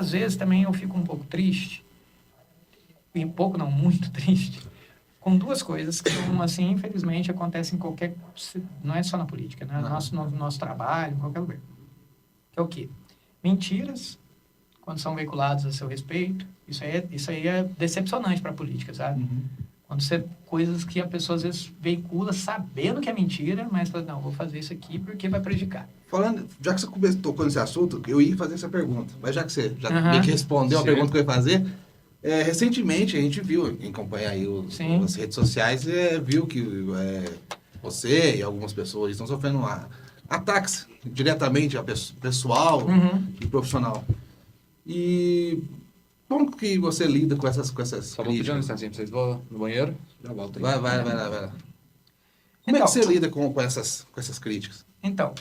às vezes também eu fico um pouco triste, e um pouco não, muito triste, com duas coisas que, assim, infelizmente, acontecem em qualquer... Não é só na política, né? No nosso trabalho, em qualquer lugar. Que é o quê? Mentiras, quando são veiculadas a seu respeito. Isso aí é decepcionante para a política, sabe? Quando você... Coisas que a pessoa, às vezes, veicula sabendo que é mentira, mas fala, não, vou fazer isso aqui porque vai prejudicar. Falando, já que você tocou nesse assunto, eu ia fazer essa pergunta. Mas já que você já meio que respondeu a pergunta que eu ia fazer... recentemente a gente viu, em acompanhar aí as redes sociais, viu que você e algumas pessoas estão sofrendo ataques diretamente a pessoal e profissional. E como que você lida com essas Só vou pedir uma licença pra vocês, vou no banheiro, já volto aí. Vai lá. Como é que você lida com essas críticas? Então,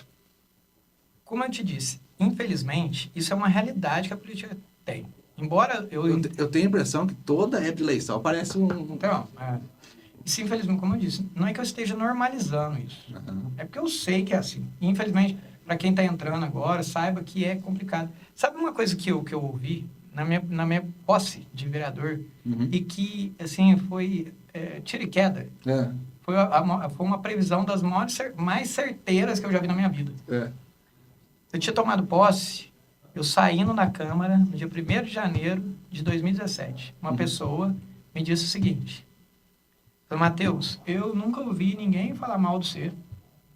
como eu te disse, infelizmente, isso é uma realidade que a política tem. Embora eu tenho a impressão que toda época de eleição parece Então, isso, infelizmente, como eu disse, não é que eu esteja normalizando isso. É porque eu sei que é assim. Infelizmente, para quem está entrando agora, saiba que é complicado. Sabe uma coisa que eu ouvi na minha posse de vereador e que, assim, foi tiro e queda? Foi uma previsão das mais certeiras que eu já vi na minha vida. Eu tinha tomado posse... Eu saindo da Câmara, no dia 1º de janeiro de 2017, uma pessoa me disse o seguinte: Matheus, eu nunca ouvi ninguém falar mal de você,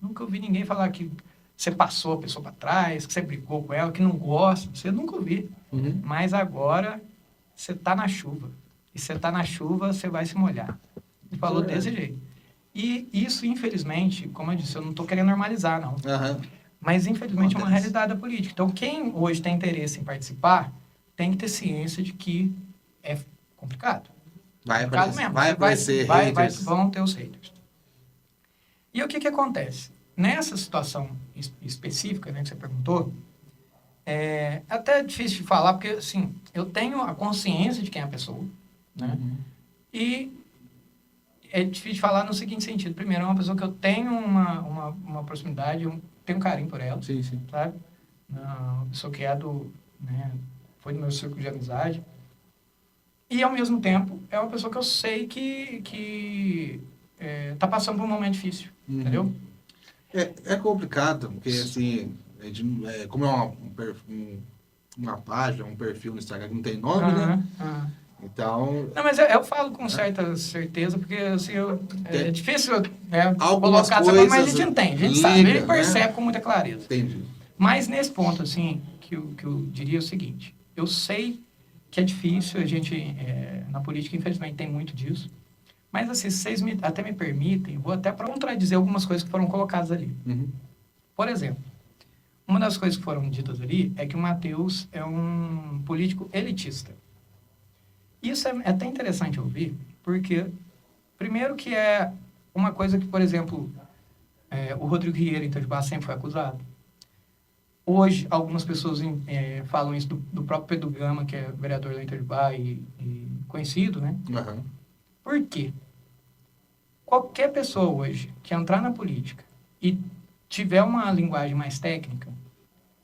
nunca ouvi ninguém falar que você passou a pessoa para trás, que você brigou com ela, que não gosta, você nunca ouvi. Mas agora você está na chuva, e você está na chuva, você vai se molhar. Ele falou desse jeito. E isso, infelizmente, como eu disse, eu não estou querendo normalizar, não. Mas, infelizmente, é uma realidade da política. Então, quem hoje tem interesse em participar, tem que ter ciência de que é complicado. Vai aparecer haters. Vão ter os haters. E o que acontece? Nessa situação específica, né, que você perguntou, é até difícil de falar, porque, assim, eu tenho a consciência de quem é a pessoa, né? E é difícil de falar no seguinte sentido. Primeiro, é uma pessoa que eu tenho uma proximidade, tenho um carinho por ela, sabe? Uma pessoa que foi do meu círculo de amizade. E, ao mesmo tempo, é uma pessoa que eu sei que tá passando por um momento difícil, entendeu? É complicado, porque, assim, como é uma página, um perfil no Instagram que não tem nome, né? Então... Não, mas eu falo com certa certeza, porque assim, é difícil colocar essa coisa, mas a gente entende, a gente sabe, ele percebe com muita clareza. Entendi. Mas nesse ponto, assim, que eu diria o seguinte: eu sei que é difícil, a gente, na política, infelizmente, tem muito disso, mas assim, se vocês até me permitem, vou até para contradizer algumas coisas que foram colocadas ali. Por exemplo, uma das coisas que foram ditas ali é que o Matheus é um político elitista. Isso é até interessante ouvir, porque, primeiro que é uma coisa que, por exemplo, o Rodrigo Rieira, em Itajubá, sempre foi acusado. Hoje, algumas pessoas falam isso do próprio Pedro Gama, que é vereador lá em Itajubá e conhecido, né? Por quê? Qualquer pessoa hoje que entrar na política e tiver uma linguagem mais técnica,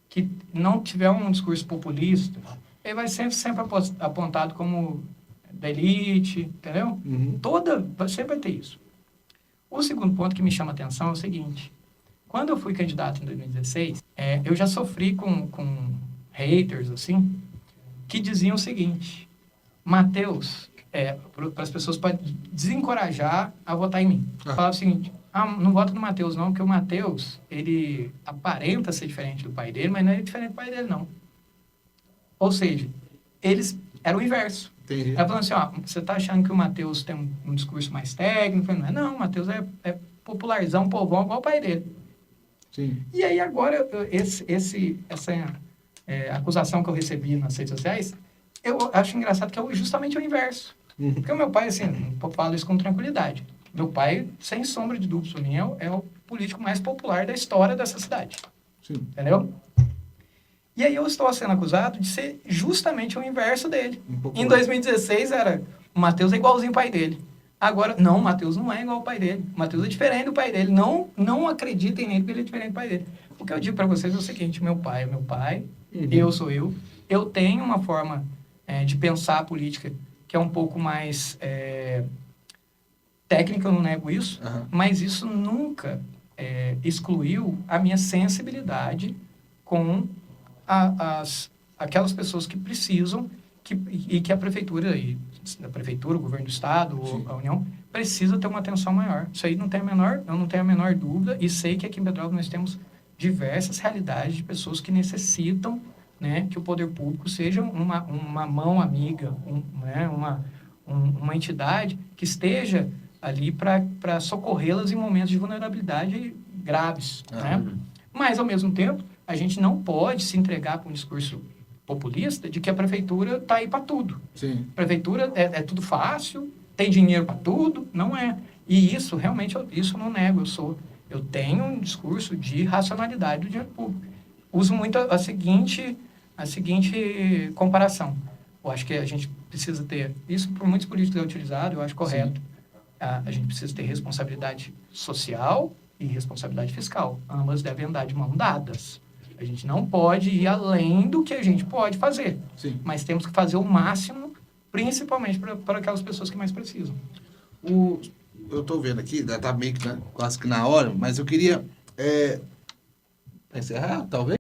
que não tiver um discurso populista, ele vai sempre apontado como da elite, entendeu? Sempre vai ter isso. O segundo ponto que me chama a atenção é o seguinte: quando eu fui candidato em 2016, eu já sofri com haters, assim, que diziam o seguinte: Matheus, para as pessoas para desencorajar a votar em mim. Falava o seguinte: não vota no Matheus não, porque o Matheus, ele aparenta ser diferente do pai dele, mas não é diferente do pai dele, não. Ou seja, eles eram o inverso. Entendi. Ela falou assim: você está achando que o Matheus tem um discurso mais técnico? Não, o Matheus é popularzão, povão, igual o pai dele. Sim. E aí agora, essa acusação que eu recebi nas redes sociais, eu acho engraçado que é justamente o inverso. Porque o meu pai, assim, eu falo isso com tranquilidade. Meu pai, sem sombra de dúvida, para mim, é o político mais popular da história dessa cidade. Sim. Entendeu? E aí eu estou sendo acusado de ser justamente o inverso dele. Em 2016 o Matheus é igualzinho o pai dele. Agora, não, o Matheus não é igual ao pai dele. O Matheus é diferente do pai dele. Não acreditem nele porque ele é diferente do pai dele. O que eu digo para vocês é o seguinte, meu pai é meu pai, eu sou eu tenho uma forma de pensar a política que é um pouco mais técnica, eu não nego isso, mas isso nunca excluiu a minha sensibilidade com aquelas pessoas que precisam e que a prefeitura, o governo do estado, ou a União, precisa ter uma atenção maior. Isso aí eu não tenho a menor dúvida, e sei que aqui em Petrópolis nós temos diversas realidades de pessoas que necessitam, né, que o poder público seja uma mão amiga, uma entidade que esteja ali para socorrê-las em momentos de vulnerabilidade graves. Né? Mas, ao mesmo tempo, a gente não pode se entregar com um discurso populista de que a prefeitura está aí para tudo. Sim. A prefeitura é tudo fácil, tem dinheiro para tudo, não é. E isso, realmente, isso eu não nego. Eu tenho um discurso de racionalidade do dinheiro público. Uso muito a seguinte comparação. Eu acho que a gente precisa ter, isso por muitos políticos é utilizado, eu acho correto. A gente precisa ter responsabilidade social e responsabilidade fiscal. Ambas devem andar de mão dadas. A gente não pode ir além do que a gente pode fazer. Sim. Mas temos que fazer o máximo, principalmente para aquelas pessoas que mais precisam. Eu estou vendo aqui, está meio que quase que na hora, mas eu queria encerrar, talvez.